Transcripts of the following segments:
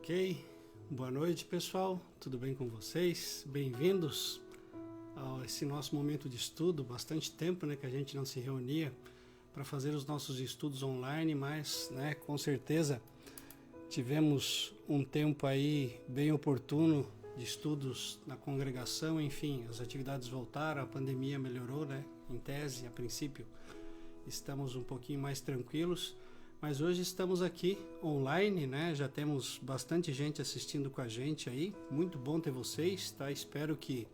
Ok, boa noite pessoal, tudo bem com vocês? Bem-vindos a esse nosso momento de estudo. Bastante tempo que a gente não se reunia para fazer os nossos estudos online, mas com certeza tivemos um tempo aí bem oportuno de estudos na congregação. Enfim, as atividades voltaram, a pandemia melhorou, em tese, a princípio estamos um pouquinho mais tranquilos. Mas hoje estamos aqui online, já temos bastante gente assistindo com a gente aí, muito bom ter vocês, tá? Espero que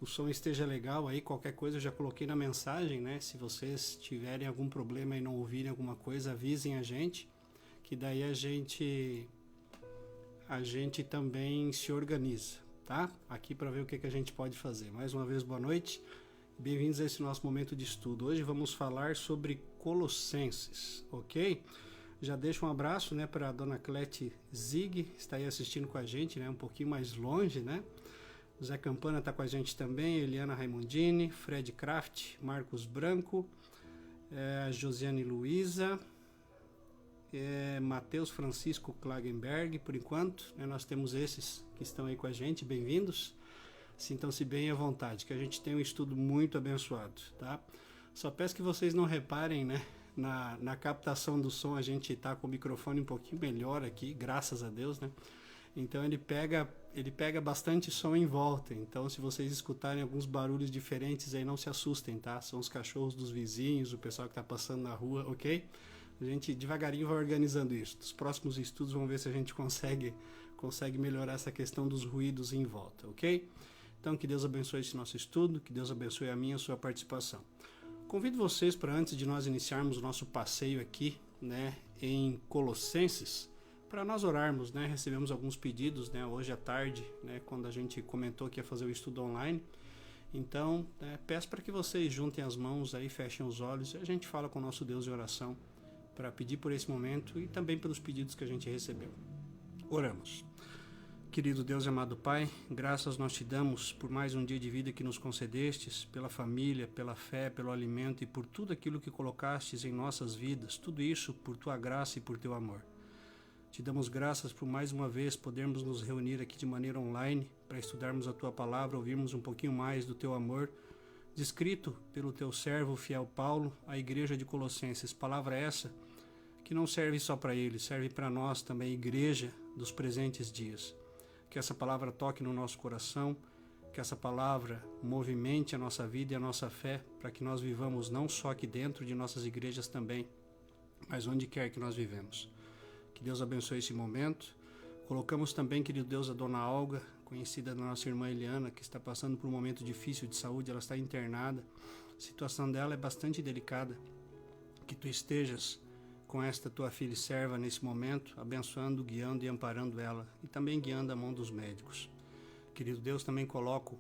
o som esteja legal aí, qualquer coisa eu já coloquei na mensagem, se vocês tiverem algum problema e não ouvirem alguma coisa, avisem a gente, que daí a gente também se organiza, tá? Aqui para ver o que a gente pode fazer. Mais uma vez, boa noite. Bem-vindos a esse nosso momento de estudo. Hoje vamos falar sobre Colossenses, ok? Já deixo um abraço para a dona Clete Zig, está aí assistindo com a gente, um pouquinho mais longe, Zé Campana está com a gente também, Eliana Raimundini, Fred Kraft, Marcos Branco, Josiane Luiza, Matheus Francisco Klagenberg, por enquanto, nós temos esses que estão aí com a gente, bem-vindos. Sintam-se bem à vontade, que a gente tem um estudo muito abençoado, tá? Só peço que vocês não reparem, na captação do som, a gente está com o microfone um pouquinho melhor aqui, graças a Deus, Então ele pega bastante som em volta, então se vocês escutarem alguns barulhos diferentes aí, não se assustem, tá? São os cachorros dos vizinhos, o pessoal que está passando na rua, ok? A gente devagarinho vai organizando isso. Nos próximos estudos vamos ver se a gente consegue melhorar essa questão dos ruídos em volta, ok? Então, que Deus abençoe esse nosso estudo, que Deus abençoe a minha e a sua participação. Convido vocês para, antes de nós iniciarmos o nosso passeio aqui, em Colossenses, para nós orarmos, recebemos alguns pedidos, hoje à tarde, quando a gente comentou que ia fazer o estudo online. Então, peço para que vocês juntem as mãos aí, fechem os olhos e a gente fala com o nosso Deus em oração para pedir por esse momento e também pelos pedidos que a gente recebeu. Oramos. Querido Deus e amado Pai, graças nós te damos por mais um dia de vida que nos concedestes, pela família, pela fé, pelo alimento e por tudo aquilo que colocastes em nossas vidas, tudo isso por tua graça e por teu amor. Te damos graças por mais uma vez podermos nos reunir aqui de maneira online para estudarmos a tua palavra, ouvirmos um pouquinho mais do teu amor, descrito pelo teu servo fiel Paulo, à igreja de Colossenses. Palavra essa que não serve só para ele, serve para nós também, igreja dos presentes dias. Que essa palavra toque no nosso coração, que essa palavra movimente a nossa vida e a nossa fé, para que nós vivamos não só aqui dentro de nossas igrejas também, mas onde quer que nós vivemos. Que Deus abençoe esse momento. Colocamos também, querido Deus, a dona Olga, conhecida da nossa irmã Eliana, que está passando por um momento difícil de saúde, ela está internada. A situação dela é bastante delicada. Que tu estejas com esta tua filha e serva nesse momento, abençoando, guiando e amparando ela, e também guiando a mão dos médicos. Querido Deus, também coloco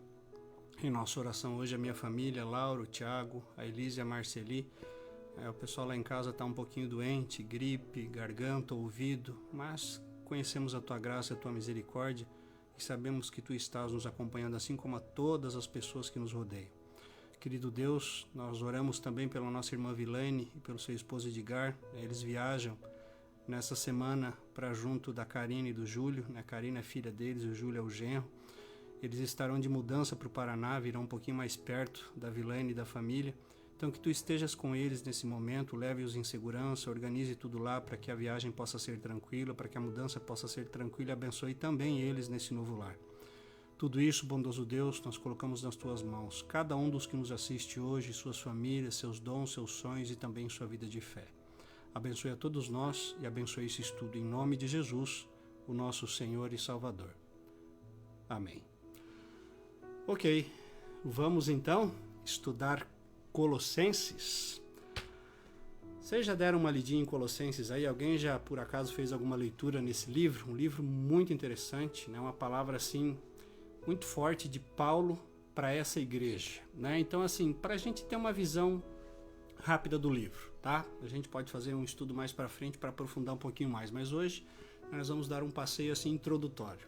em nossa oração hoje a minha família, Laura, o Thiago, a Elise e a Marceli. O pessoal lá em casa está um pouquinho doente, gripe, garganta, ouvido, mas conhecemos a tua graça e a tua misericórdia e sabemos que tu estás nos acompanhando, assim como a todas as pessoas que nos rodeiam. Querido Deus, nós oramos também pela nossa irmã Vilane e pelo seu esposo Edgar. Eles viajam nessa semana para junto da Karine e do Júlio. A Karine é filha deles e o Júlio é o genro. Eles estarão de mudança para o Paraná, virão um pouquinho mais perto da Vilane e da família. Então que tu estejas com eles nesse momento, leve-os em segurança, organize tudo lá para que a viagem possa ser tranquila, para que a mudança possa ser tranquila e abençoe também eles nesse novo lar. Tudo isso, bondoso Deus, nós colocamos nas tuas mãos. Cada um dos que nos assiste hoje, suas famílias, seus dons, seus sonhos e também sua vida de fé. Abençoe a todos nós e abençoe esse estudo em nome de Jesus, o nosso Senhor e Salvador. Amém. Ok, vamos então estudar Colossenses. Vocês já deram uma lidinha em Colossenses aí? Alguém já por acaso fez alguma leitura nesse livro? Um livro muito interessante, uma palavra assim muito forte de Paulo para essa igreja, Então, assim, para a gente ter uma visão rápida do livro, tá? A gente pode fazer um estudo mais para frente para aprofundar um pouquinho mais, mas hoje nós vamos dar um passeio assim introdutório,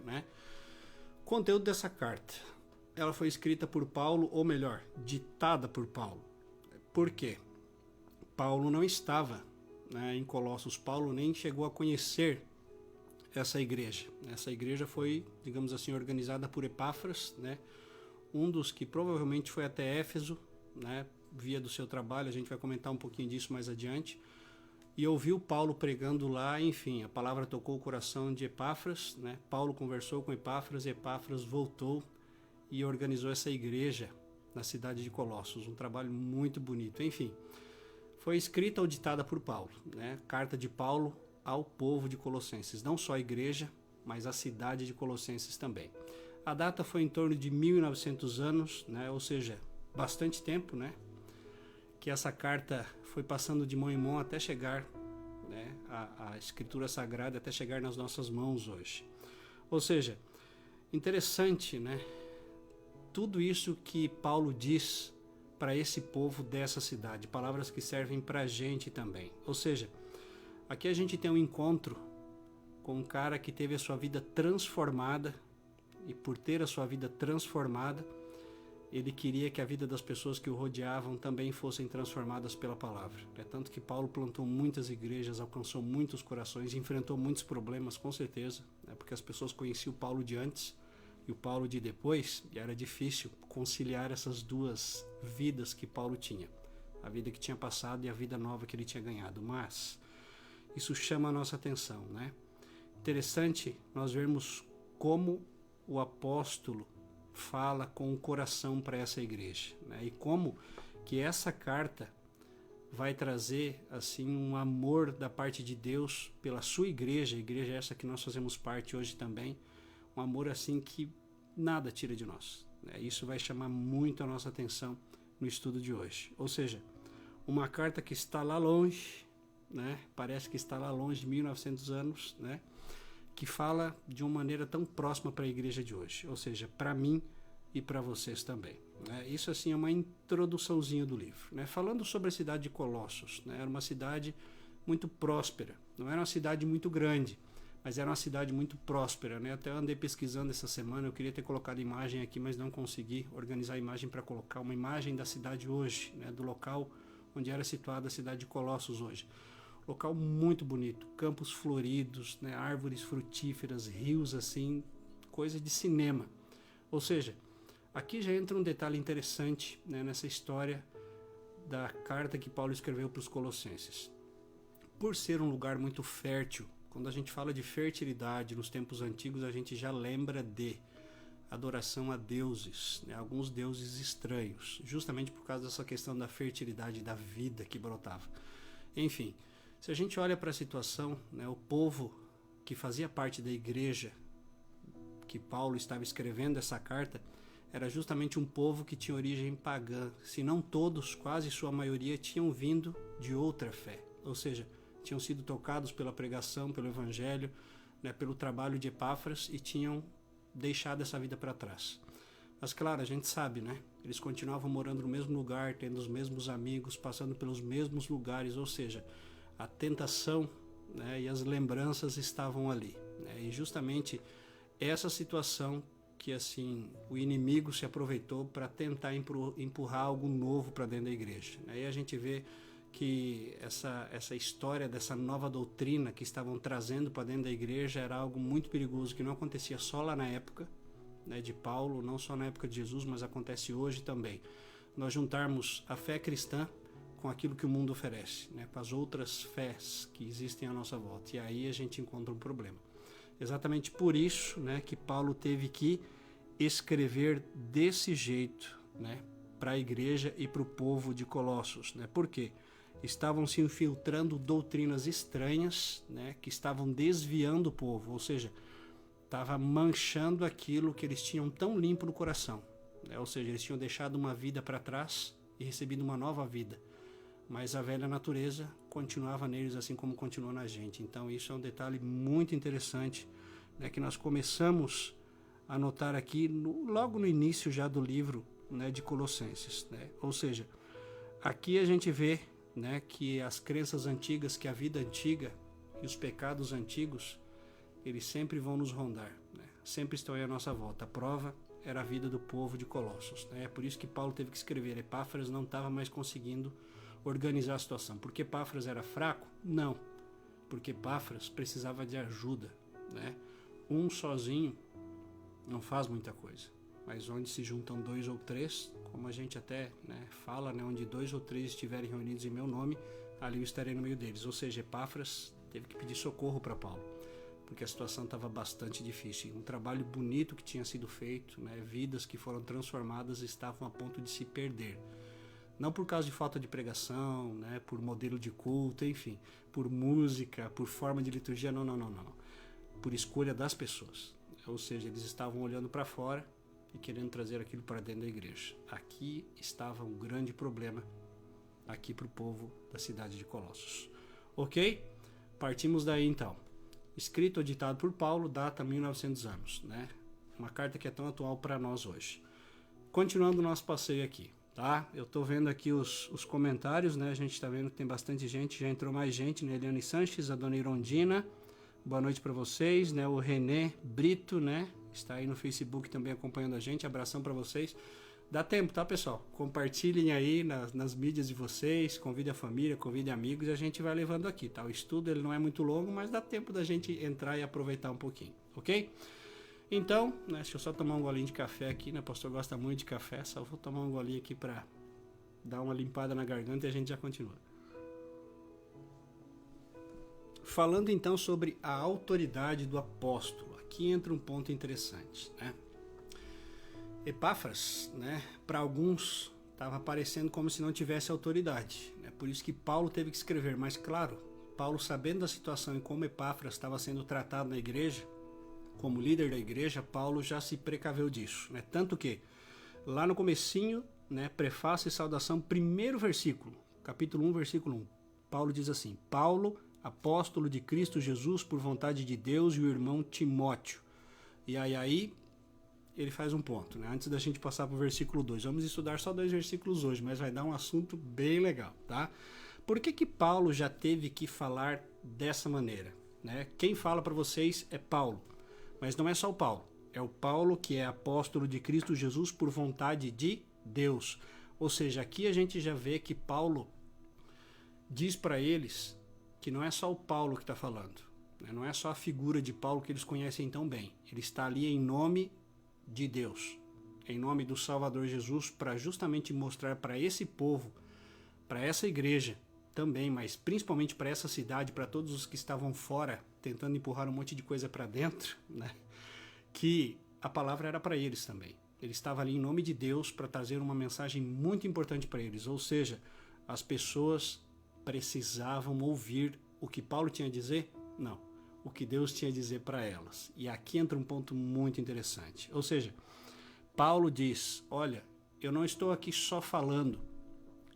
O conteúdo dessa carta, ela foi escrita por Paulo, ou melhor, ditada por Paulo. Por quê? Paulo não estava em Colossos, Paulo nem chegou a conhecer essa igreja. Essa igreja foi, digamos assim, organizada por Epáfras, né? Um dos que provavelmente foi até Éfeso, né? Via do seu trabalho, a gente vai comentar um pouquinho disso mais adiante. E ouviu Paulo pregando lá, enfim, a palavra tocou o coração de Epáfras, né? Paulo conversou com Epáfras, Epáfras voltou e organizou essa igreja na cidade de Colossos, um trabalho muito bonito. Enfim, foi escrita ou ditada por Paulo, né? Carta de Paulo ao povo de Colossenses, não só a igreja, mas a cidade de Colossenses também. A data foi em torno de 1900 anos, né? Ou seja, bastante tempo, né? Que essa carta foi passando de mão em mão até chegar, né, a Escritura Sagrada, até chegar nas nossas mãos hoje. Ou seja, interessante, né? Tudo isso que Paulo diz para esse povo dessa cidade, palavras que servem para a gente também. Ou seja, aqui a gente tem um encontro com um cara que teve a sua vida transformada, e por ter a sua vida transformada, ele queria que a vida das pessoas que o rodeavam também fossem transformadas pela palavra. É tanto que Paulo plantou muitas igrejas, alcançou muitos corações, enfrentou muitos problemas, com certeza, né? Porque as pessoas conheciam o Paulo de antes e o Paulo de depois, e era difícil conciliar essas duas vidas que Paulo tinha. A vida que tinha passado e a vida nova que ele tinha ganhado. Mas isso chama a nossa atenção, né? Interessante nós vermos como o apóstolo fala com o coração para essa igreja, né? E como que essa carta vai trazer assim um amor da parte de Deus pela sua igreja, a igreja essa que nós fazemos parte hoje também, um amor assim que nada tira de nós, né? Isso vai chamar muito a nossa atenção no estudo de hoje. Ou seja, uma carta que está lá longe, né? Parece que está lá longe de 1900 anos, né? Que fala de uma maneira tão próxima para a igreja de hoje, ou seja, para mim e para vocês também, né? Isso assim é uma introduçãozinha do livro, né? Falando sobre a cidade de Colossos, né? Era uma cidade muito próspera, não era uma cidade muito grande, mas era uma cidade muito próspera, né? Até andei pesquisando essa semana, eu queria ter colocado imagem aqui, mas não consegui organizar a imagem para colocar uma imagem da cidade hoje, né? Do local onde era situada a cidade de Colossos hoje. Local muito bonito, campos floridos, né, árvores frutíferas, rios assim, coisa de cinema. Ou seja, aqui já entra um detalhe interessante, né, nessa história da carta que Paulo escreveu para os Colossenses. Por ser um lugar muito fértil, quando a gente fala de fertilidade nos tempos antigos, a gente já lembra de adoração a deuses, né, alguns deuses estranhos, justamente por causa dessa questão da fertilidade da vida que brotava. Enfim, se a gente olha para a situação, né, o povo que fazia parte da igreja que Paulo estava escrevendo essa carta, era justamente um povo que tinha origem pagã. Se não todos, quase sua maioria, tinham vindo de outra fé. Ou seja, tinham sido tocados pela pregação, pelo evangelho, né, pelo trabalho de Epáfras e tinham deixado essa vida para trás. Mas claro, a gente sabe, né? Eles continuavam morando no mesmo lugar, tendo os mesmos amigos, passando pelos mesmos lugares, ou seja, a tentação, né, e as lembranças estavam ali, né? E justamente essa situação que assim o inimigo se aproveitou para tentar empurrar algo novo para dentro da igreja. Aí a gente vê que essa história dessa nova doutrina que estavam trazendo para dentro da igreja era algo muito perigoso, que não acontecia só lá na época, né, de Paulo, não só na época de Jesus, mas acontece hoje também. Nós juntarmos a fé cristã com aquilo que o mundo oferece, né, com as outras fés que existem à nossa volta. E aí a gente encontra um problema. Exatamente por isso, né, que Paulo teve que escrever desse jeito, né, para a igreja e para o povo de Colossos, né? Por quê? Estavam se infiltrando doutrinas estranhas, né, que estavam desviando o povo, ou seja, estava manchando aquilo que eles tinham tão limpo no coração, né? Ou seja, eles tinham deixado uma vida para trás e recebido uma nova vida, mas a velha natureza continuava neles assim como continua na gente. Então isso é um detalhe muito interessante, né, que nós começamos a notar aqui logo no início já do livro, né, de Colossenses, né? Ou seja, aqui a gente vê, né, que as crenças antigas, que a vida antiga e os pecados antigos, eles sempre vão nos rondar, né? Sempre estão aí à nossa volta. A prova era a vida do povo de Colossos, né? É por isso que Paulo teve que escrever. Epáfras não estava mais conseguindo organizar a situação. Porque Epáfras era fraco? Não. Porque Epáfras precisava de ajuda, né? Um sozinho não faz muita coisa, mas onde se juntam 2 ou 3, como a gente até, né, fala, né, onde 2 ou 3 estiverem reunidos em meu nome, ali eu estarei no meio deles. Ou seja, Epáfras teve que pedir socorro para Paulo, porque a situação estava bastante difícil. Um trabalho bonito que tinha sido feito, né, vidas que foram transformadas estavam a ponto de se perder. Não por causa de falta de pregação, né, por modelo de culto, enfim, por música, por forma de liturgia, não. Por escolha das pessoas. Ou seja, eles estavam olhando para fora e querendo trazer aquilo para dentro da igreja. Aqui estava um grande problema, aqui para o povo da cidade de Colossos. Ok? Partimos daí então. Escrito ou ditado por Paulo, data 1900 anos, né? Uma carta que é tão atual para nós hoje. Continuando o nosso passeio aqui, tá? Eu tô vendo aqui os comentários, né? A gente tá vendo que tem bastante gente, já entrou mais gente, né? Eliane Sanches, a dona Irondina, boa noite para vocês, né? O René Brito, né? Está aí no Facebook também acompanhando a gente, abração para vocês. Dá tempo, tá, pessoal? Compartilhem aí nas mídias de vocês, convide a família, convide amigos e a gente vai levando aqui, tá? O estudo ele não é muito longo, mas dá tempo da gente entrar e aproveitar um pouquinho, ok? Então, né, deixa eu só tomar um golinho de café aqui, né? O pastor gosta muito de café, só vou tomar um golinho aqui para dar uma limpada na garganta e a gente já continua. Falando então sobre a autoridade do apóstolo, aqui entra um ponto interessante, né? Epáfras, né, para alguns estava parecendo como se não tivesse autoridade, né? Por isso que Paulo teve que escrever, mas claro, Paulo, sabendo da situação e como Epáfras estava sendo tratado na igreja, como líder da igreja, Paulo já se precaveu disso, né? Tanto que lá no comecinho, né, prefácio e saudação, primeiro versículo, capítulo 1, versículo 1, Paulo diz assim: Paulo, apóstolo de Cristo Jesus por vontade de Deus, e o irmão Timóteo. E aí ele faz um ponto, né? Antes da gente passar para o versículo 2. Vamos estudar só 2 versículos hoje, mas vai dar um assunto bem legal, tá? Por que Paulo já teve que falar dessa maneira, né? Quem fala para vocês é Paulo, mas não é só o Paulo. É o Paulo que é apóstolo de Cristo Jesus por vontade de Deus. Ou seja, aqui a gente já vê que Paulo diz para eles que não é só o Paulo que está falando, né? Não é só a figura de Paulo que eles conhecem tão bem. Ele está ali em nome de Deus, em nome do Salvador Jesus, para justamente mostrar para esse povo, para essa igreja também, mas principalmente para essa cidade, para todos os que estavam fora, tentando empurrar um monte de coisa para dentro, né, que a palavra era para eles também. Ele estava ali em nome de Deus para trazer uma mensagem muito importante para eles, ou seja, as pessoas precisavam ouvir o que Paulo tinha a dizer? Não. O que Deus tinha a dizer para elas. E aqui entra um ponto muito interessante. Ou seja, Paulo diz, olha, eu não estou aqui só falando.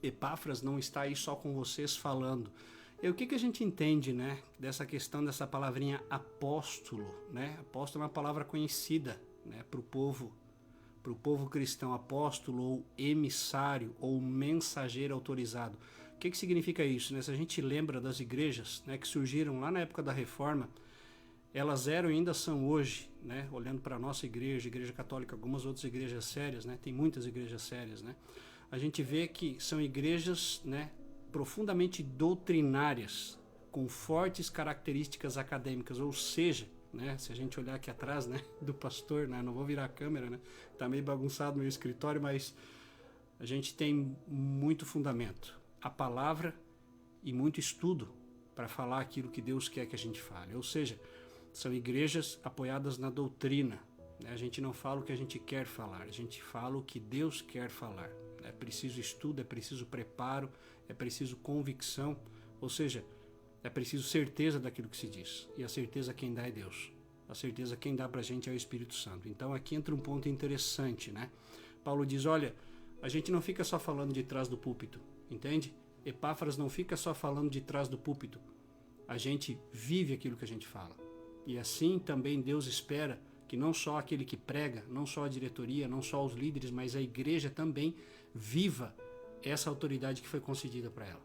Epáfras não está aí só com vocês falando. E o que a gente entende, né, dessa questão dessa palavrinha apóstolo, né? Apóstolo é uma palavra conhecida, né, para o povo cristão, apóstolo ou emissário ou mensageiro autorizado. O que significa isso, né? Se a gente lembra das igrejas, né, que surgiram lá na época da Reforma, elas eram e ainda são hoje, né, olhando para a nossa igreja, Igreja Católica, algumas outras igrejas sérias, né, tem muitas igrejas sérias, né, a gente vê que são igrejas, né, profundamente doutrinárias, com fortes características acadêmicas, ou seja, né, se a gente olhar aqui atrás, né, do pastor, né, não vou virar a câmera, né, tá meio bagunçado no meu escritório, mas a gente tem muito fundamento, a palavra e muito estudo para falar aquilo que Deus quer que a gente fale, ou seja, são igrejas apoiadas na doutrina, né? A gente não fala o que a gente quer falar, a gente fala o que Deus quer falar. É preciso estudo, é preciso preparo, é preciso convicção, ou seja, é preciso certeza daquilo que se diz. E a certeza quem dá é Deus. A certeza quem dá pra gente é o Espírito Santo. Então aqui entra um ponto interessante, né? Paulo diz, olha, a gente não fica só falando de trás do púlpito, entende? Epáfras não fica só falando de trás do púlpito. A gente vive aquilo que a gente fala. E assim também Deus espera que não só aquele que prega, não só a diretoria, não só os líderes, mas a igreja também viva essa autoridade que foi concedida para ela.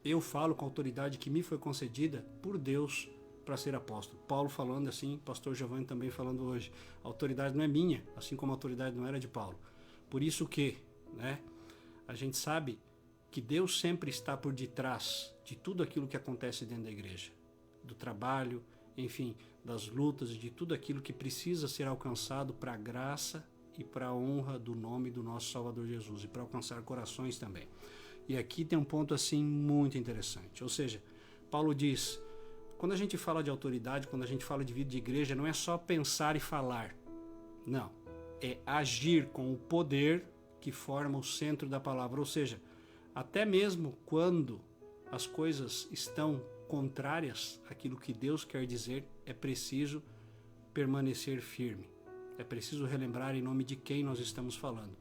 Eu falo com a autoridade que me foi concedida por Deus para ser apóstolo. Paulo falando assim, pastor Giovanni também falando hoje. A autoridade não é minha, assim como a autoridade não era de Paulo. Por isso que, né, a gente sabe que Deus sempre está por detrás de tudo aquilo que acontece dentro da igreja. Do trabalho, enfim, das lutas e de tudo aquilo que precisa ser alcançado para a graça e para a honra do nome do nosso Salvador Jesus e para alcançar corações também. E aqui tem um ponto assim muito interessante, ou seja, Paulo diz, quando a gente fala de autoridade, quando a gente fala de vida de igreja, não é só pensar e falar, não, é agir com o poder que forma o centro da palavra, ou seja, até mesmo quando as coisas estão contrárias àquilo que Deus quer dizer, é preciso permanecer firme. É preciso relembrar em nome de quem nós estamos falando.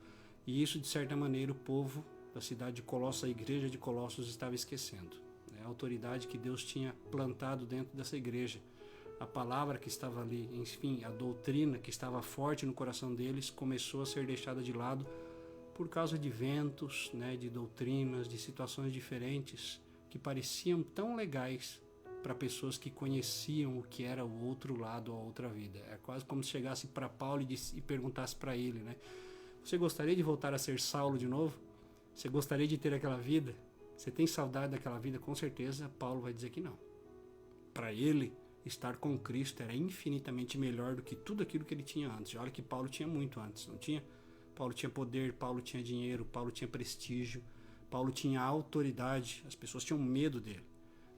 E isso, de certa maneira, o povo da cidade de Colossos, a igreja de Colossos, estava esquecendo. A autoridade que Deus tinha plantado dentro dessa igreja, a palavra que estava ali, enfim, a doutrina que estava forte no coração deles, começou a ser deixada de lado por causa de ventos, de doutrinas, de situações diferentes que pareciam tão legais para pessoas que conheciam o que era o outro lado, a outra vida. É quase como se chegasse para Paulo e perguntasse para ele, você gostaria de voltar a ser Saulo de novo? Você gostaria de ter aquela vida? Você tem saudade daquela vida? Com certeza Paulo vai dizer que não. Para ele, estar com Cristo era infinitamente melhor do que tudo aquilo que ele tinha antes. Olha que Paulo tinha muito antes, não tinha? Paulo tinha poder, Paulo tinha dinheiro, Paulo tinha prestígio, Paulo tinha autoridade, as pessoas tinham medo dele.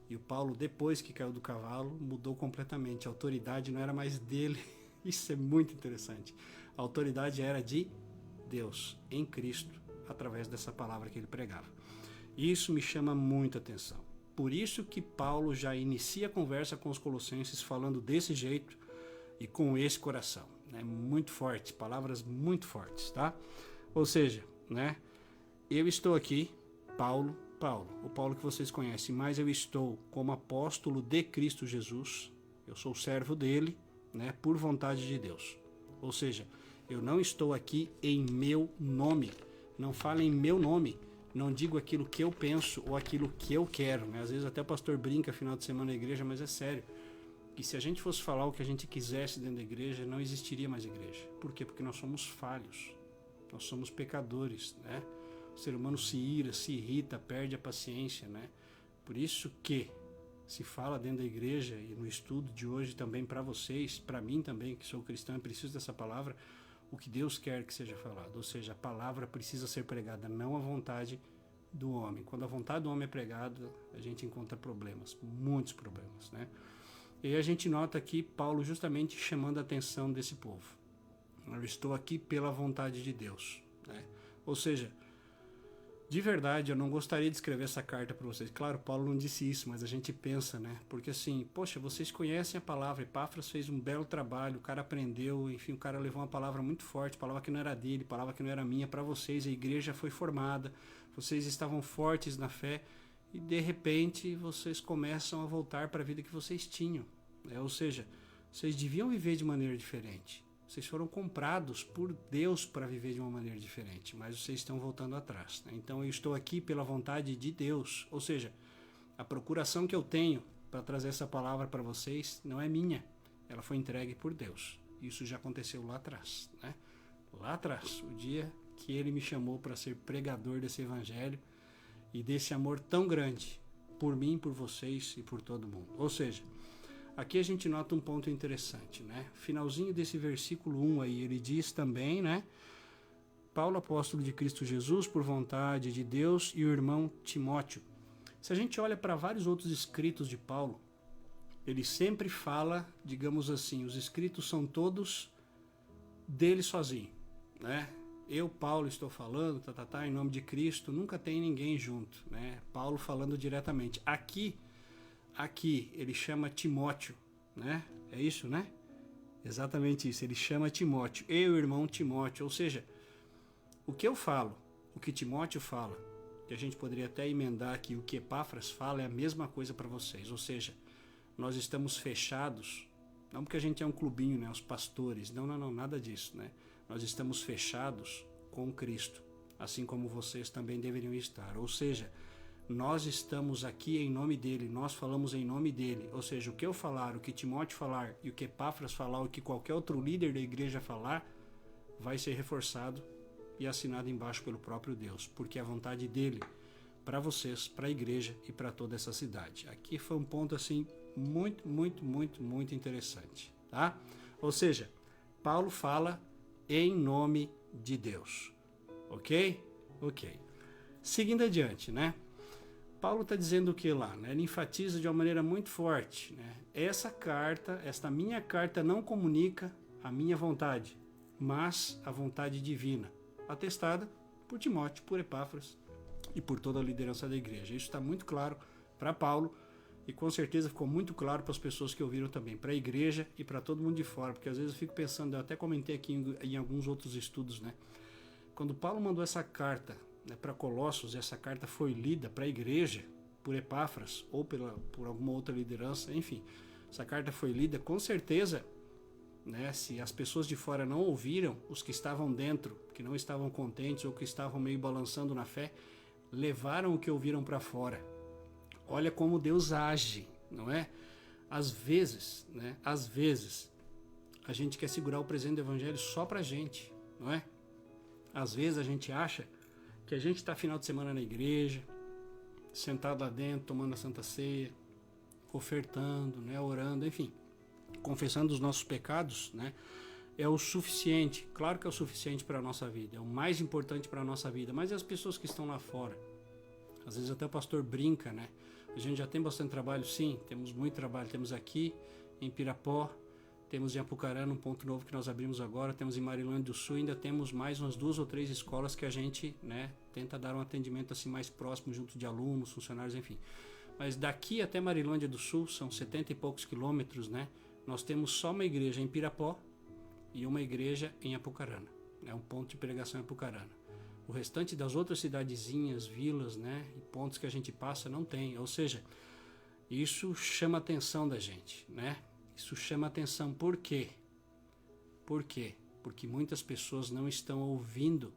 E o Paulo, depois que caiu do cavalo, mudou completamente. A autoridade não era mais dele. Isso é muito interessante. A autoridade era de Deus, em Cristo, através dessa palavra que ele pregava. Isso me chama muita atenção. Por isso que Paulo já inicia a conversa com os colossenses falando desse jeito e com esse coração. Muito forte, palavras muito fortes, tá? Ou seja, eu estou aqui, Paulo, o Paulo que vocês conhecem, mas eu estou como apóstolo de Cristo Jesus, eu sou servo dele, por vontade de Deus. Ou seja, eu não estou aqui em meu nome, não falo em meu nome, não digo aquilo que eu penso ou aquilo que eu quero. Às vezes até o pastor brinca final de semana na igreja, mas é sério. Que se a gente fosse falar o que a gente quisesse dentro da igreja, não existiria mais igreja. Por quê? Porque nós somos falhos, nós somos pecadores, O ser humano se ira, se irrita, perde a paciência, Por isso que se fala dentro da igreja e no estudo de hoje também para vocês, para mim também, que sou cristão e preciso dessa palavra, o que Deus quer que seja falado. Ou seja, a palavra precisa ser pregada, não a vontade do homem. Quando a vontade do homem é pregada, a gente encontra problemas, muitos problemas, E aí a gente nota aqui Paulo justamente chamando a atenção desse povo. Eu estou aqui pela vontade de Deus, Ou seja, de verdade, eu não gostaria de escrever essa carta para vocês. Claro, Paulo não disse isso, mas a gente pensa, Porque assim, poxa, vocês conhecem a palavra. Epáfras fez um belo trabalho, o cara aprendeu, enfim, o cara levou uma palavra muito forte, palavra que não era dele, palavra que não era minha, para vocês. A igreja foi formada, vocês estavam fortes na fé e de repente vocês começam a voltar para a vida que vocês tinham. Ou seja, vocês deviam viver de maneira diferente. Vocês foram comprados por Deus para viver de uma maneira diferente, mas vocês estão voltando atrás. Então eu estou aqui pela vontade de Deus, ou seja, a procuração que eu tenho para trazer essa palavra para vocês não é minha, ela foi entregue por Deus. Isso já aconteceu lá atrás, Lá atrás, o dia que Ele me chamou para ser pregador desse evangelho e desse amor tão grande por mim, por vocês e por todo mundo. Ou seja, aqui a gente nota um ponto interessante, Finalzinho desse versículo 1 aí, ele diz também, Paulo, apóstolo de Cristo Jesus, por vontade de Deus, e o irmão Timóteo. Se a gente olha para vários outros escritos de Paulo, ele sempre fala, digamos assim, os escritos são todos dele sozinho, Eu, Paulo, estou falando, em nome de Cristo, nunca tem ninguém junto, Paulo falando diretamente. Aqui ele chama Timóteo, É isso, Exatamente isso, ele chama Timóteo, e o irmão Timóteo, ou seja, o que eu falo, o que Timóteo fala, que a gente poderia até emendar aqui, o que Epáfras fala é a mesma coisa para vocês, ou seja, nós estamos fechados, não porque a gente é um clubinho, os pastores, não, nada disso, Nós estamos fechados com Cristo, assim como vocês também deveriam estar, ou seja, nós estamos aqui em nome dele, nós falamos em nome dele, ou seja, o que eu falar, o que Timóteo falar e o que Epáfras falar, o que qualquer outro líder da igreja falar, vai ser reforçado e assinado embaixo pelo próprio Deus, porque é a vontade dele para vocês, para a igreja e para toda essa cidade. Aqui foi um ponto assim muito, muito, muito, muito interessante, tá? Ou seja, Paulo fala em nome de Deus, ok? Ok. Seguindo adiante, né? Paulo está dizendo o que lá? Né? Ele enfatiza de uma maneira muito forte, né? Esta minha carta não comunica a minha vontade, mas a vontade divina, atestada por Timóteo, por Epáfras e por toda a liderança da igreja. Isso está muito claro para Paulo e com certeza ficou muito claro para as pessoas que ouviram também, para a igreja e para todo mundo de fora, porque às vezes eu fico pensando, eu até comentei aqui em alguns outros estudos, né? Quando Paulo mandou essa carta, né, para Colossos, essa carta foi lida para a igreja por Epáfras ou por alguma outra liderança, enfim, essa carta foi lida, com certeza, né, se as pessoas de fora não ouviram, os que estavam dentro, que não estavam contentes ou que estavam meio balançando na fé, levaram o que ouviram para fora. Olha como Deus age, não é? Às vezes, né, às vezes, a gente quer segurar o presente do evangelho só pra gente, não é? Às vezes a gente acha que a gente está final de semana na igreja, sentado lá dentro, tomando a Santa Ceia, ofertando, né, orando, enfim, confessando os nossos pecados, né, é o suficiente. Claro que é o suficiente para a nossa vida, é o mais importante para a nossa vida, mas e as pessoas que estão lá fora? Às vezes até o pastor brinca, né? A gente já tem bastante trabalho, sim, temos muito trabalho, temos aqui em Pirapó, temos em Apucarana, um ponto novo que nós abrimos agora, temos em Marilândia do Sul, ainda temos mais umas 2 ou 3 escolas que a gente, né, tenta dar um atendimento assim mais próximo junto de alunos, funcionários, enfim. Mas daqui até Marilândia do Sul, são 70 e poucos quilômetros, né, nós temos só uma igreja em Pirapó e uma igreja em Apucarana, né, um ponto de pregação em Apucarana. O restante das outras cidadezinhas, vilas, né, e pontos que a gente passa não tem, ou seja, isso chama a atenção da gente, né? Isso chama atenção. Por quê? Por quê? Porque muitas pessoas não estão ouvindo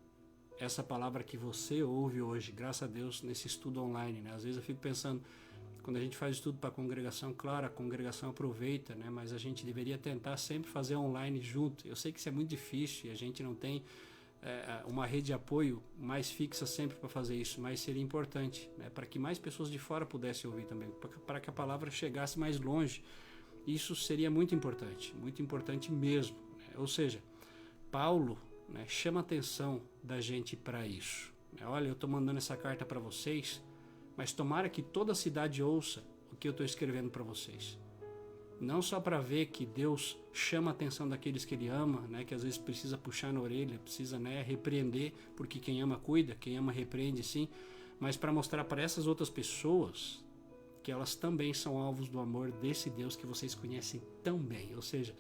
essa palavra que você ouve hoje, graças a Deus, nesse estudo online, né? Às vezes eu fico pensando, quando a gente faz estudo para a congregação, claro, a congregação aproveita, né? Mas a gente deveria tentar sempre fazer online junto. Eu sei que isso é muito difícil e a gente não tem uma rede de apoio mais fixa sempre para fazer isso, mas seria importante, né? Para que mais pessoas de fora pudessem ouvir também, para que a palavra chegasse mais longe. Isso seria muito importante mesmo, né? Ou seja, Paulo, né, chama a atenção da gente para isso, né? Olha, eu estou mandando essa carta para vocês, mas tomara que toda a cidade ouça o que eu estou escrevendo para vocês. Não só para ver que Deus chama a atenção daqueles que Ele ama, né, que às vezes precisa puxar na orelha, precisa, né, repreender, porque quem ama cuida, quem ama repreende sim, mas para mostrar para essas outras pessoas que elas também são alvos do amor desse Deus que vocês conhecem tão bem. Ou seja,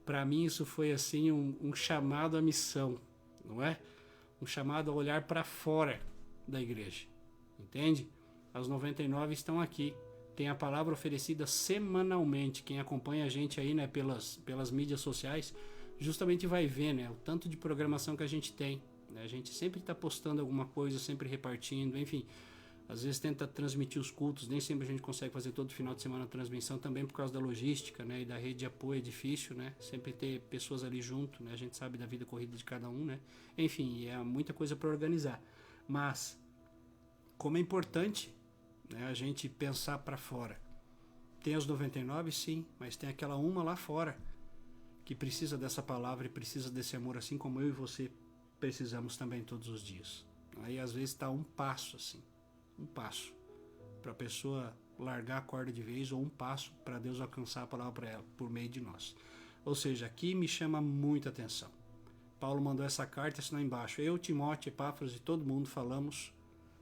para mim isso foi assim um chamado à missão, não é? Um chamado a olhar para fora da igreja, entende? As 99 estão aqui, tem a palavra oferecida semanalmente. Quem acompanha a gente aí, né, pelas mídias sociais, justamente vai ver, né, o tanto de programação que a gente tem, né? A gente sempre está postando alguma coisa, sempre repartindo, enfim. Às vezes tenta transmitir os cultos, nem sempre a gente consegue fazer todo final de semana a transmissão, também por causa da logística, né, e da rede de apoio é difícil, né, sempre ter pessoas ali junto, né, a gente sabe da vida corrida de cada um, né, enfim, é muita coisa para organizar. Mas, como é importante, né, a gente pensar para fora. Tem as 99, sim, mas tem aquela uma lá fora que precisa dessa palavra e precisa desse amor, assim como eu e você precisamos também todos os dias. Aí às vezes está um passo assim. Um passo para a pessoa largar a corda de vez, ou um passo para Deus alcançar a palavra para ela, por meio de nós. Ou seja, aqui me chama muita atenção. Paulo mandou essa carta, assinou embaixo. Eu, Timóteo, Epáfras e todo mundo falamos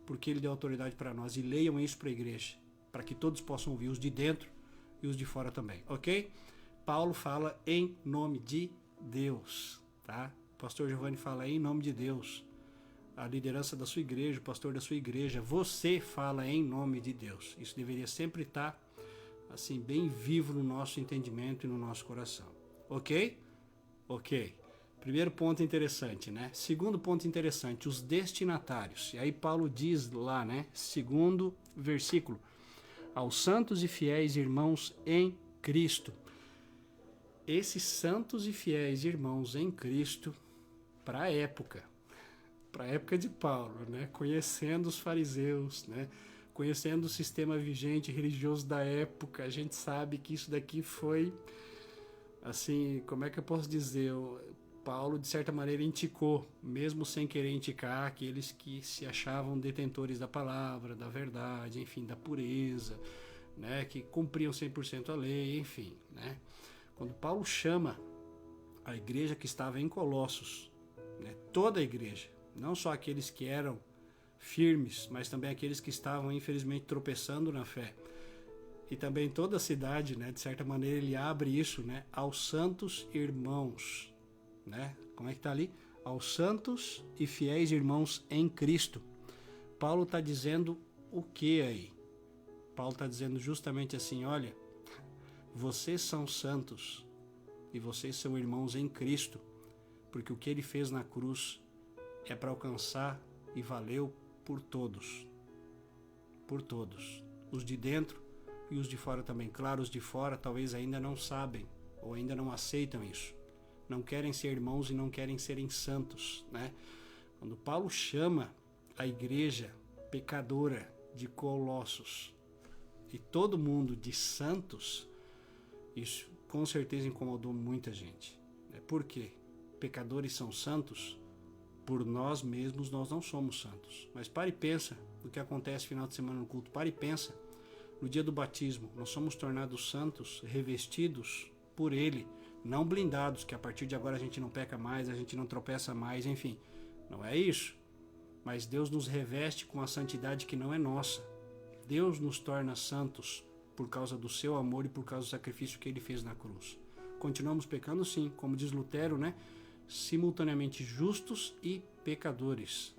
porque ele deu autoridade para nós. E leiam isso para a igreja, para que todos possam ouvir, os de dentro e os de fora também, ok? Paulo fala em nome de Deus, tá? O pastor Giovanni fala em nome de Deus. A liderança da sua igreja, o pastor da sua igreja, você fala em nome de Deus. Isso deveria sempre estar assim, bem vivo no nosso entendimento e no nosso coração. Ok? Ok. Primeiro ponto interessante, né? Segundo ponto interessante, os destinatários. E aí Paulo diz lá, né? Segundo versículo. Aos santos e fiéis irmãos em Cristo. Esses santos e fiéis irmãos em Cristo, para a época de Paulo, né? Conhecendo os fariseus, né? conhecendo o sistema vigente religioso da época, a gente sabe que isso daqui foi, assim, como é que eu posso dizer? Paulo, de certa maneira, indicou, mesmo sem querer indicar, aqueles que se achavam detentores da palavra, da verdade, enfim, da pureza, né, que cumpriam 100% a lei, enfim, né. Quando Paulo chama a igreja que estava em Colossos, né, toda a igreja, não só aqueles que eram firmes, mas também aqueles que estavam, infelizmente, tropeçando na fé, e também toda a cidade, né, de certa maneira, ele abre isso, né, aos santos irmãos, né? Como é que está ali? Aos santos e fiéis irmãos em Cristo. Paulo está dizendo o que aí? Paulo está dizendo justamente assim, olha, vocês são santos e vocês são irmãos em Cristo, porque o que ele fez na cruz é para alcançar e valeu por todos. Por todos. Os de dentro e os de fora também. Claro, os de fora talvez ainda não sabem ou ainda não aceitam isso. Não querem ser irmãos e não querem serem santos, né? Quando Paulo chama a igreja pecadora de Colossos e todo mundo de santos, isso com certeza incomodou muita gente. Por quê? Pecadores são santos? Por nós mesmos nós não somos santos. Mas pare e pensa no que acontece no final de semana no culto. Pare e pensa no dia do batismo. Nós somos tornados santos, revestidos por Ele, não blindados, que a partir de agora a gente não peca mais, a gente não tropeça mais, enfim. Não é isso. Mas Deus nos reveste com a santidade que não é nossa. Deus nos torna santos por causa do seu amor e por causa do sacrifício que Ele fez na cruz. Continuamos pecando sim, como diz Lutero, né? Simultaneamente justos e pecadores.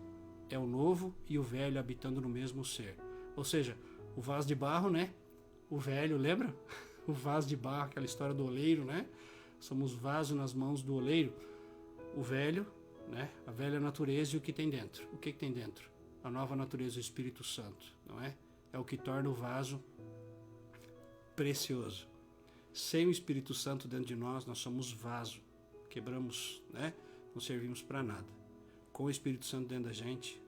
É o novo e o velho habitando no mesmo ser. Ou seja, o vaso de barro, né? O velho, lembra? O vaso de barro, aquela história do oleiro, né? Somos vaso nas mãos do oleiro. O velho, né? A velha natureza e o que tem dentro. O que tem dentro? A nova natureza, o Espírito Santo, não é? É o que torna o vaso precioso. Sem o Espírito Santo dentro de nós, nós somos vaso. Quebramos, né? Não servimos para nada. Com o Espírito Santo dentro da gente,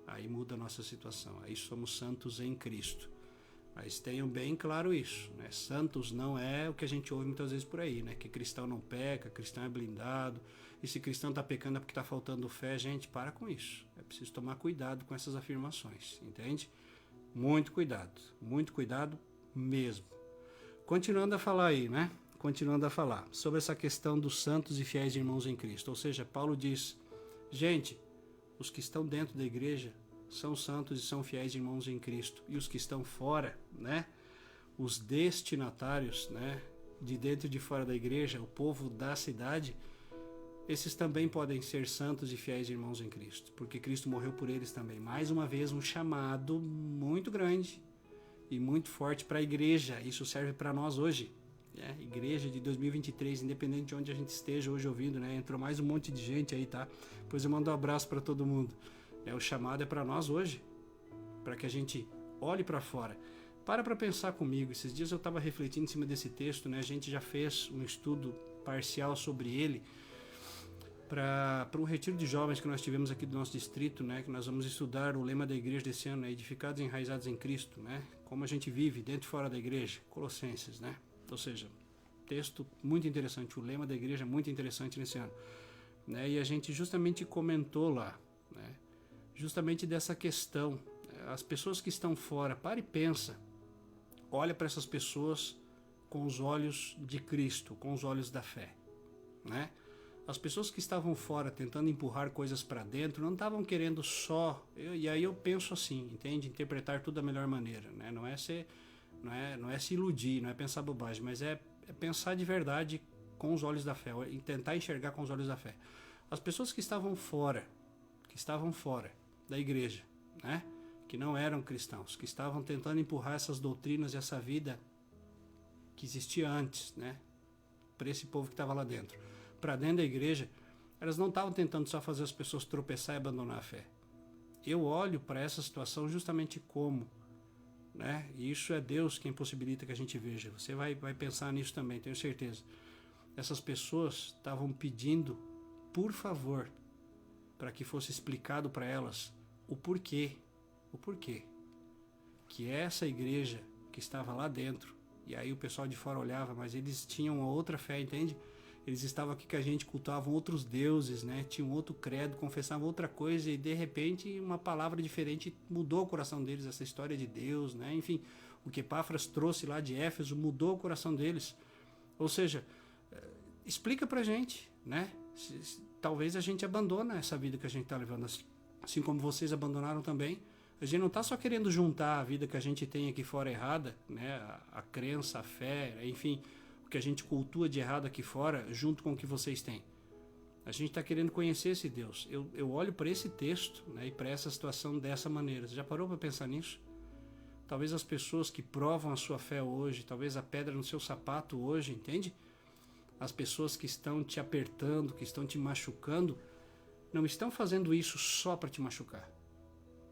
aí muda a nossa situação. Aí somos santos em Cristo. Mas tenham bem claro isso, né? Santos não é o que a gente ouve muitas vezes por aí, né? Que cristão não peca, cristão é blindado. E se cristão está pecando é porque está faltando fé, gente, para com isso. É preciso tomar cuidado com essas afirmações, entende? Muito cuidado mesmo. Continuando a falar aí, né? Continuando a falar sobre essa questão dos santos e fiéis irmãos em Cristo. Ou seja, Paulo diz, gente, os que estão dentro da igreja são santos e são fiéis irmãos em Cristo. E os que estão fora, né? Os destinatários, né? De dentro e de fora da igreja, o povo da cidade, esses também podem ser santos e fiéis irmãos em Cristo, porque Cristo morreu por eles também. Mais uma vez, um chamado muito grande e muito forte para a igreja. Isso serve para nós hoje. Igreja de 2023, independente de onde a gente esteja hoje ouvindo, né? Entrou mais um monte de gente aí, tá? Pois eu mando um abraço para todo mundo. O chamado é para nós hoje, para que a gente olhe para fora. Para pensar comigo. Esses dias eu estava refletindo em cima desse texto, né? A gente já fez um estudo parcial sobre ele para um retiro de jovens que nós tivemos aqui do nosso distrito, né? Que nós vamos estudar o lema da igreja desse ano, né? Edificados e enraizados em Cristo, né? Como a gente vive dentro e fora da igreja, Colossenses, né? Ou seja, texto muito interessante, o lema da igreja muito interessante nesse ano, né? E a gente justamente comentou lá, né? Justamente dessa questão, as pessoas que estão fora, para e pensa, olha para essas pessoas com os olhos de Cristo, com os olhos da fé, né? As pessoas que estavam fora tentando empurrar coisas para dentro não estavam querendo só, e aí eu penso assim, entende? Interpretar tudo da melhor maneira, né? Não é se iludir, não é pensar bobagem, mas é pensar de verdade com os olhos da fé, e tentar enxergar com os olhos da fé. As pessoas que estavam fora da igreja, né? Que não eram cristãos, que estavam tentando empurrar essas doutrinas e essa vida que existia antes, né? Para esse povo que estava lá dentro, para dentro da igreja, elas não estavam tentando só fazer as pessoas tropeçar e abandonar a fé. Eu olho para essa situação justamente como, né? E isso é Deus quem possibilita que a gente veja. Você vai pensar nisso também, tenho certeza. Essas pessoas estavam pedindo, por favor, para que fosse explicado para elas o porquê que essa igreja que estava lá dentro, e aí o pessoal de fora olhava, mas eles tinham uma outra fé, entende? Eles estavam aqui que a gente cultuavam outros deuses, né? Tinham outro credo, confessavam outra coisa e de repente uma palavra diferente mudou o coração deles, essa história de Deus, né? Enfim, o que Epáfras trouxe lá de Éfeso mudou o coração deles. Ou seja, explica pra gente, né? Talvez a gente abandone essa vida que a gente está levando, assim como vocês abandonaram também. A gente não está só querendo juntar a vida que a gente tem aqui fora errada, né? A crença, a fé, enfim, o que a gente cultua de errado aqui fora, junto com o que vocês têm. A gente está querendo conhecer esse Deus. Eu olho para esse texto, né, e para essa situação dessa maneira. Você já parou para pensar nisso? Talvez as pessoas que provam a sua fé hoje, talvez a pedra no seu sapato hoje, entende? As pessoas que estão te apertando, que estão te machucando, não estão fazendo isso só para te machucar.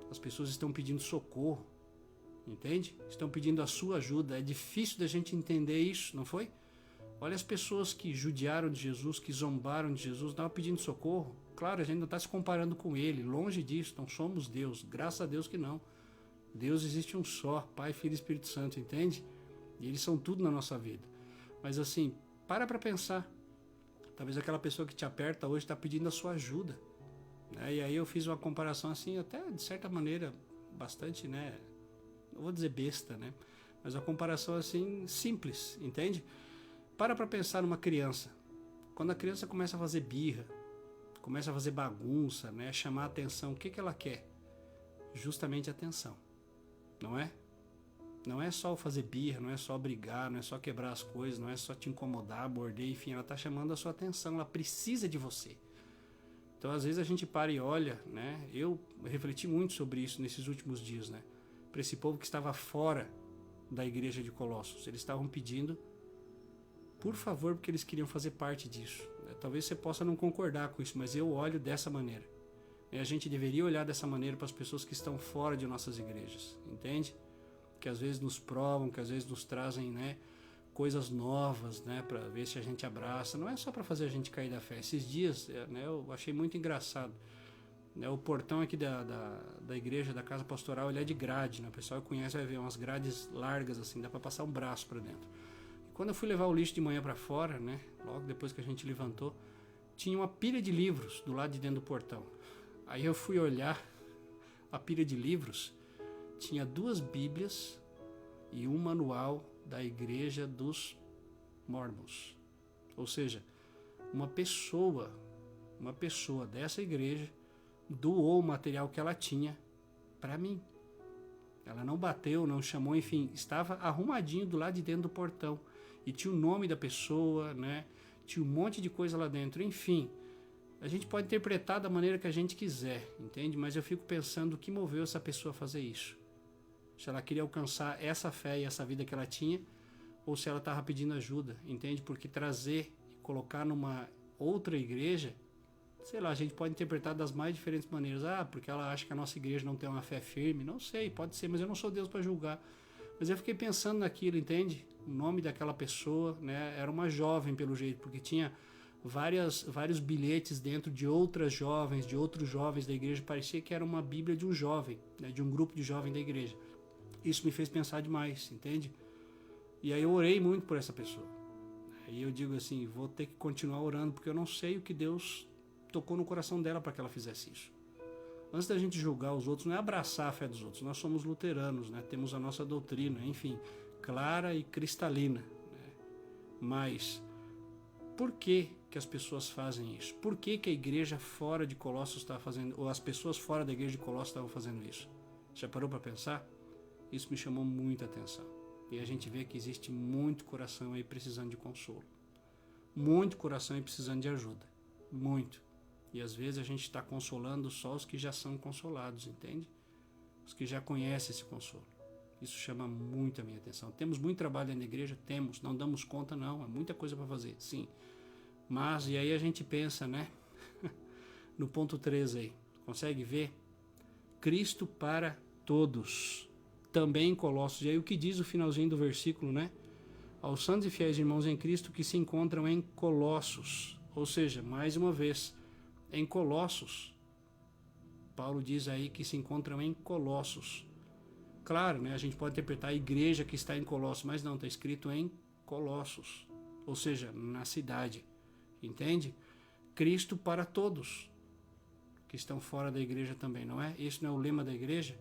As pessoas estão pedindo socorro, entende? Estão pedindo a sua ajuda. É difícil da gente entender isso, não foi? Olha as pessoas que judiaram de Jesus, que zombaram de Jesus, estavam pedindo socorro. Claro, a gente não está se comparando com ele, longe disso, não somos Deus, graças a Deus que não. Deus existe um só, Pai, Filho e Espírito Santo, entende? E eles são tudo na nossa vida. Mas assim, para pensar. Talvez aquela pessoa que te aperta hoje está pedindo a sua ajuda. E aí eu fiz uma comparação assim, até de certa maneira, bastante, né? Não vou dizer besta, né? Mas uma comparação assim, simples, entende? Para pensar numa criança. Quando a criança começa a fazer birra, começa a fazer bagunça, né? Chamar a atenção, o que ela quer? Justamente a atenção, não é? Não é só fazer birra, não é só brigar, não é só quebrar as coisas, não é só te incomodar, morder, enfim, ela está chamando a sua atenção, ela precisa de você. Então, às vezes a gente para e olha, né? Eu refleti muito sobre isso nesses últimos dias, né? Para esse povo que estava fora da igreja de Colossos, eles estavam pedindo, por favor, porque eles queriam fazer parte disso. Talvez você possa não concordar com isso, mas eu olho dessa maneira. E a gente deveria olhar dessa maneira para as pessoas que estão fora de nossas igrejas, entende? Que às vezes nos provam, que às vezes nos trazem, né, coisas novas, né, para ver se a gente abraça. Não é só para fazer a gente cair da fé. Esses dias, né, eu achei muito engraçado. Né, o portão aqui da igreja, da casa pastoral, ele é de grade, né? O pessoal que conhece vai ver umas grades largas assim, dá para passar um braço para dentro. E quando eu fui levar o lixo de manhã para fora, né, logo depois que a gente levantou, tinha uma pilha de livros do lado de dentro do portão. Aí eu fui olhar a pilha de livros, tinha 2 Bíblias e um manual da igreja dos Mormons. Ou seja, uma pessoa dessa igreja doou o material que ela tinha para mim. Ela não bateu, não chamou, enfim, estava arrumadinho do lado de dentro do portão. E tinha o nome da pessoa, né? Tinha um monte de coisa lá dentro, enfim. A gente pode interpretar da maneira que a gente quiser, entende? Mas eu fico pensando o que moveu essa pessoa a fazer isso. Se ela queria alcançar essa fé e essa vida que ela tinha, ou se ela estava pedindo ajuda, entende? Porque trazer e colocar numa outra igreja, sei lá, a gente pode interpretar das mais diferentes maneiras. Ah, porque ela acha que a nossa igreja não tem uma fé firme. Não sei, pode ser, mas eu não sou Deus para julgar. Mas eu fiquei pensando naquilo, entende? O nome daquela pessoa, né? Era uma jovem pelo jeito, porque tinha vários bilhetes dentro de outras jovens, de outros jovens da igreja. Parecia que era uma bíblia de um jovem, né? De um grupo de jovens da igreja. Isso me fez pensar demais, entende? E aí eu orei muito por essa pessoa. E eu digo assim, vou ter que continuar orando, porque eu não sei o que Deus tocou no coração dela para que ela fizesse isso. Antes da gente julgar os outros, não é abraçar a fé dos outros. Nós somos luteranos, né? Temos a nossa doutrina, enfim, clara e cristalina. Né? Mas por que as pessoas fazem isso? Por que a igreja fora de Colossos está fazendo, ou as pessoas fora da igreja de Colossos estavam fazendo isso? Já parou para pensar? Isso me chamou muita atenção. E a gente vê que existe muito coração aí precisando de consolo. Muito coração aí precisando de ajuda. Muito. E às vezes a gente está consolando só os que já são consolados, entende? Os que já conhecem esse consolo. Isso chama muito a minha atenção. Temos muito trabalho dentro da igreja? Temos. Não damos conta, não. É muita coisa para fazer, sim. Mas, e aí a gente pensa, né? No ponto 3 aí. Consegue ver? Cristo para todos. Também em Colossos. E aí o que diz o finalzinho do versículo, né? Aos santos e fiéis irmãos em Cristo que se encontram em Colossos. Ou seja, mais uma vez, em Colossos. Paulo diz aí que se encontram em Colossos. Claro, né, a gente pode interpretar a igreja que está em Colossos, mas não, está escrito em Colossos, ou seja, na cidade, entende? Cristo para todos que estão fora da igreja também, não é? Esse não é o lema da igreja?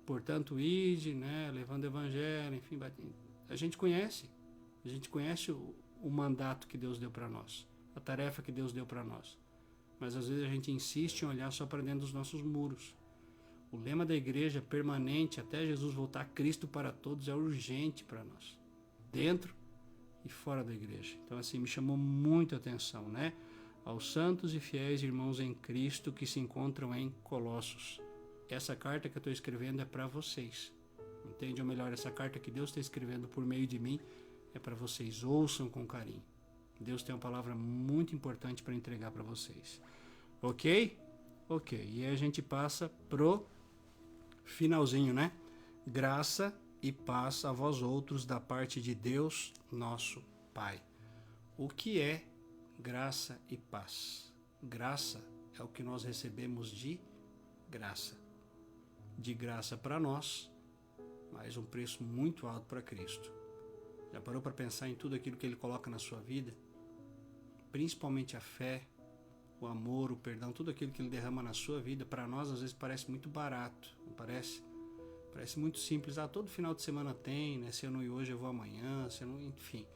Portanto, ide, né, levando o evangelho, enfim, a gente conhece o mandato que Deus deu para nós, a tarefa que Deus deu para nós, mas às vezes a gente insiste em olhar só para dentro dos nossos muros. O lema da igreja permanente até Jesus voltar, Cristo para todos, é urgente para nós, dentro e fora da igreja. Então assim, me chamou muito a atenção, né? Aos santos e fiéis irmãos em Cristo que se encontram em Colossos. Essa carta que eu estou escrevendo é para vocês, entende? Ou melhor, essa carta que Deus está escrevendo por meio de mim é para vocês, ouçam com carinho. Deus tem uma palavra muito importante para entregar para vocês. Ok? Ok, e aí a gente passa pro finalzinho, né? Graça e paz a vós outros da parte de Deus, nosso Pai. O que é graça e paz? Graça é o que nós recebemos de graça. De graça para nós, mas um preço muito alto para Cristo. Já parou para pensar em tudo aquilo que Ele coloca na sua vida? Principalmente a fé, o amor, o perdão, tudo aquilo que Ele derrama na sua vida, para nós às vezes parece muito barato, não parece? Parece muito simples. Todo final de semana tem, né? Se eu não ir hoje, eu vou amanhã, se eu não... enfim.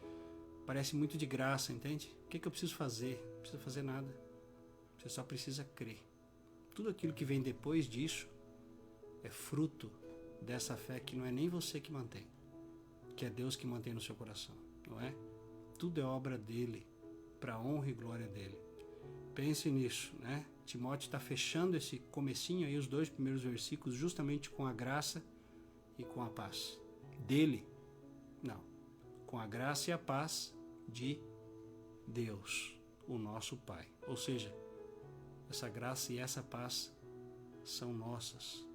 Parece muito de graça, entende? O que eu preciso fazer? Não precisa fazer nada. Você só precisa crer. Tudo aquilo que vem depois disso é fruto dessa fé que não é nem você que mantém, que é Deus que mantém no seu coração, não é? Tudo é obra dele, para a honra e glória dele. Pense nisso, né? Timóteo está fechando esse comecinho aí, os 2 primeiros versículos, justamente com a graça e com a paz. Dele? Não. Com a graça e a paz de Deus, o nosso Pai. Ou seja, essa graça e essa paz são nossas.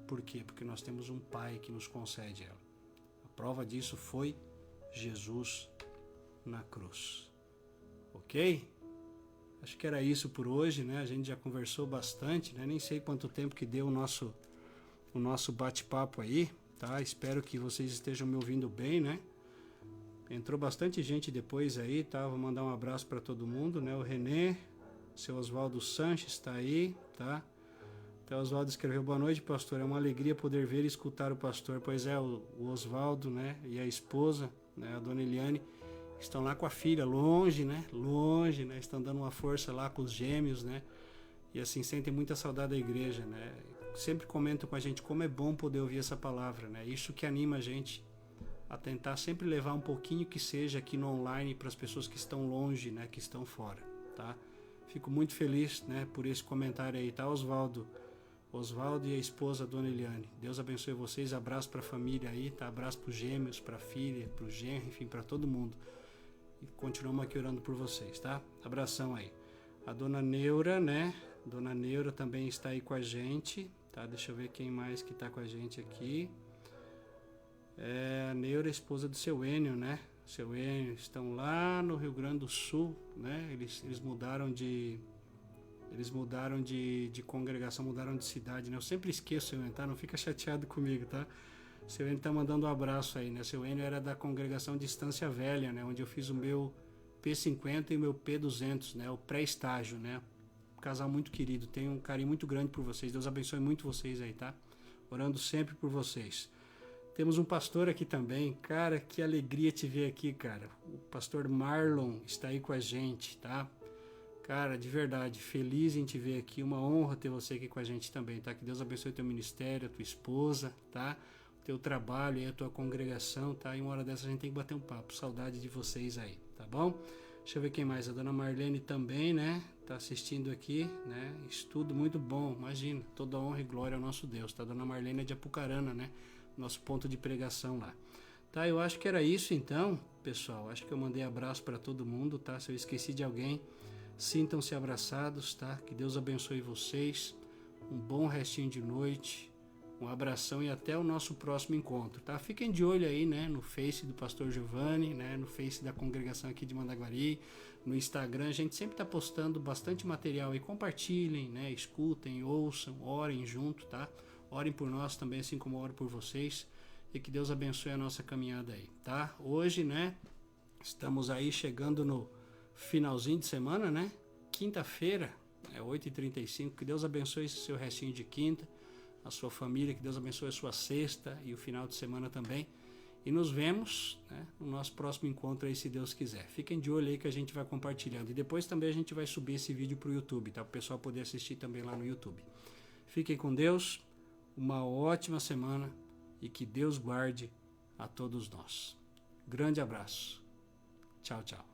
Por quê? Porque nós temos um Pai que nos concede ela. A prova disso foi Jesus na cruz. Ok? Acho que era isso por hoje, né? A gente já conversou bastante, né? Nem sei quanto tempo que deu o nosso bate-papo aí, tá? Espero que vocês estejam me ouvindo bem, né? Entrou bastante gente depois aí, tá? Vou mandar um abraço para todo mundo, né? O Renê, o seu Oswaldo Sanches está aí, tá? Então, o Oswaldo escreveu: boa noite, pastor. É uma alegria poder ver e escutar o pastor. Pois é, o Oswaldo, né? E a esposa, né? A dona Eliane, estão lá com a filha, longe, né? Longe, né? Estão dando uma força lá com os gêmeos, né? E assim, sentem muita saudade da igreja, né? Sempre comentam com a gente como é bom poder ouvir essa palavra, né? Isso que anima a gente a tentar sempre levar um pouquinho que seja aqui no online para as pessoas que estão longe, né? Que estão fora, tá? Fico muito feliz, né? Por esse comentário aí, tá, Oswaldo? Oswaldo e a esposa, Dona Eliane. Deus abençoe vocês. Abraço para a família aí, tá? Abraço para os gêmeos, para a filha, para o genro, enfim, para todo mundo. E continuamos aqui orando por vocês, tá? Abração aí. A Dona Neura, né? Dona Neura também está aí com a gente, tá? Deixa eu ver quem mais que está com a gente aqui. É a Neura, esposa do seu Enio, né? Seu Enio, estão lá no Rio Grande do Sul, né? Eles mudaram de congregação, mudaram de cidade, né? Eu sempre esqueço, seu Enio, tá? Não fica chateado comigo, tá? Seu Enio tá mandando um abraço aí, né? Seu Enio era da congregação de Estância Velha, né? Onde eu fiz o meu P50 e o meu P200, né? O pré-estágio, né? Um casal muito querido, tenho um carinho muito grande por vocês. Deus abençoe muito vocês aí, tá? Orando sempre por vocês. Temos um pastor aqui também. Cara, que alegria te ver aqui, cara. O pastor Marlon está aí com a gente, tá? Cara, de verdade, feliz em te ver aqui. Uma honra ter você aqui com a gente também, tá? Que Deus abençoe o teu ministério, a tua esposa, tá? O teu trabalho e a tua congregação, tá? E uma hora dessa a gente tem que bater um papo. Saudade de vocês aí, tá bom? Deixa eu ver quem mais. A dona Marlene também, né? Tá assistindo aqui, né? Estudo muito bom, imagina. Toda honra e glória ao nosso Deus, tá? A dona Marlene é de Apucarana, né? Nosso ponto de pregação lá. Tá, eu acho que era isso então, pessoal. Acho que eu mandei abraço para todo mundo, tá? Se eu esqueci de alguém, sintam-se abraçados, tá? Que Deus abençoe vocês. Um bom restinho de noite. Um abração e até o nosso próximo encontro, tá? Fiquem de olho aí, né? No Face do Pastor Giovanni, né? No Face da congregação aqui de Mandaguari, no Instagram. A gente sempre tá postando bastante material aí. Compartilhem, né? Escutem, ouçam, orem junto, tá? Orem por nós também, assim como eu oro por vocês. E que Deus abençoe a nossa caminhada aí, tá? Hoje, né, estamos aí chegando no finalzinho de semana, né? Quinta-feira, 8h35. Que Deus abençoe esse seu restinho de quinta, a sua família, que Deus abençoe a sua sexta e o final de semana também. E nos vemos, né, no nosso próximo encontro aí, se Deus quiser. Fiquem de olho aí que a gente vai compartilhando. E depois também a gente vai subir esse vídeo para o YouTube, tá? Para o pessoal poder assistir também lá no YouTube. Fiquem com Deus, uma ótima semana e que Deus guarde a todos nós. Grande abraço. Tchau, tchau.